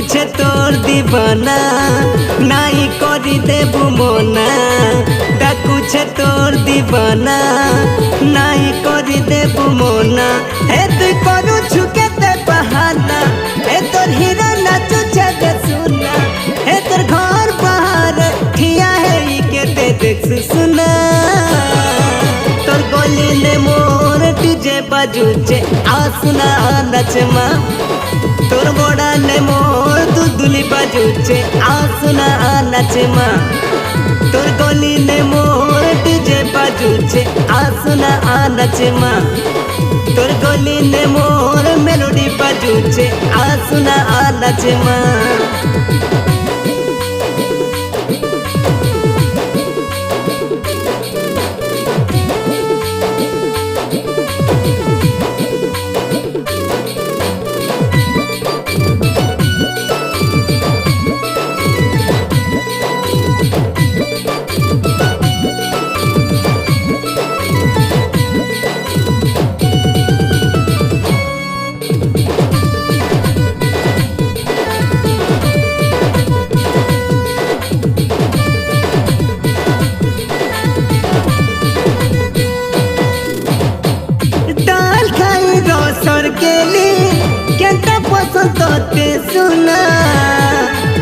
ডাকুছে তোর দিবানা নাই করি দেবু মনা ডাকুছে তোর দিবানা নাই করি দেবু মনা হে তুই করুছু কেতে বাহানা হে তোর হিরো নাচুছে রে সুনা হে তোর ঘর বাহার ঠিয়া হে কেতে দেখছু সুনা তোর গলিলে মোর ডিজে বাজুছে আসুনা নাচমা তোর বড়ালে মোর দুদুলি বাজুছে আসুনা নাচমা তোর গলিলে মোর ডিজে বাজুছে আসুনা নাচমা তোর গলিলে মোর মেলোডি বাজুছে আসুনা নাচমা तोते सुना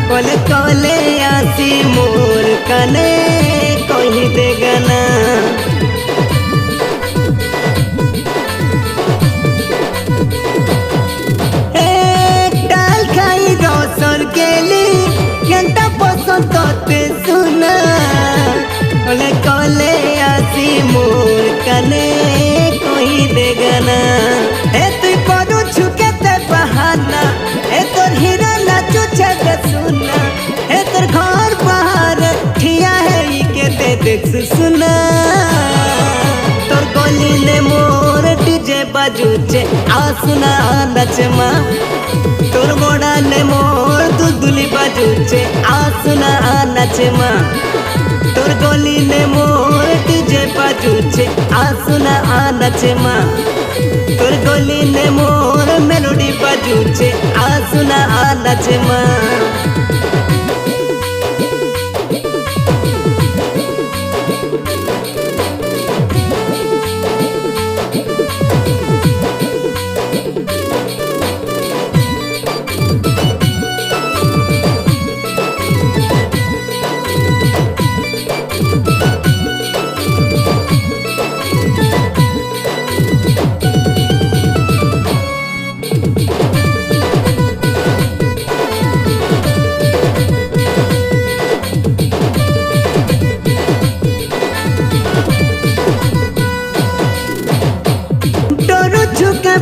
कोले कोले आसी मोर कने कोई दे गाना डाल खाई रोसर केली घंटा पसंद तोते सुना कोले कोले आसी मोर कने कोई दे गाना हे तू करू छुके बहाना हे तोर हीरा नाचुছে रे सुना हे तोर घर बाहर ठिया है केते देखसु सुना तोर गलिले मोर डीजे बाजुचे आसुना नाचमा तोर बड़ाले मोर दुदुली बाजुचे आसुना नाचमा तोर गलिले मोर डीजे बाजुचे आसुना नाचमा তোর গলিলে মোর মেলোডি বাজুছে আসুনা নাচমা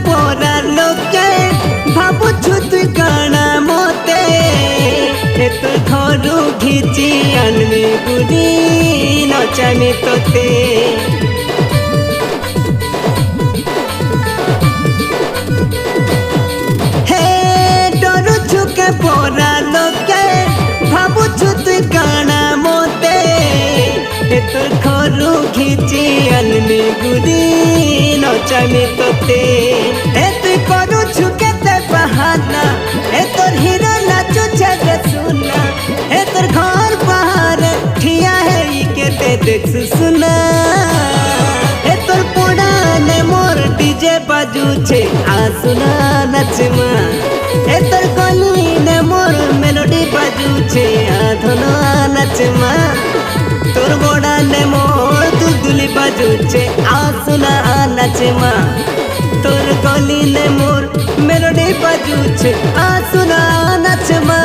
পড়া লোকে ভাবুছু তুই কানা মতে তোর ঘরু ঘিচি আনবি গুড়ি নচামি তোতে হে ডরুছু কে পড়া লোকে ভাবুছু তুই কানা মতে তোর ঘরু ঘিচি আনবি গুড়ি নচামি তোতে হে তুই করুছু কেতে বাহানা হে তোর হিরো নাচুছে রে সুনা হে তোর ঘর বাহার ঠিয়া হে কেতে দেখছু সুনা হে তোর পোড়ালে মোর ডিজে বাজুছে আসুনা নাচমা হে তোর গলিলে মোর মেলোডি বাজুছে আধনা নাচমা তোর বড়ালে মোর দুদুলি বাজুছে আসুনা নাচমা তোর গলিলে মোর মেলোডি বাজুছে আসুনা নাচমা।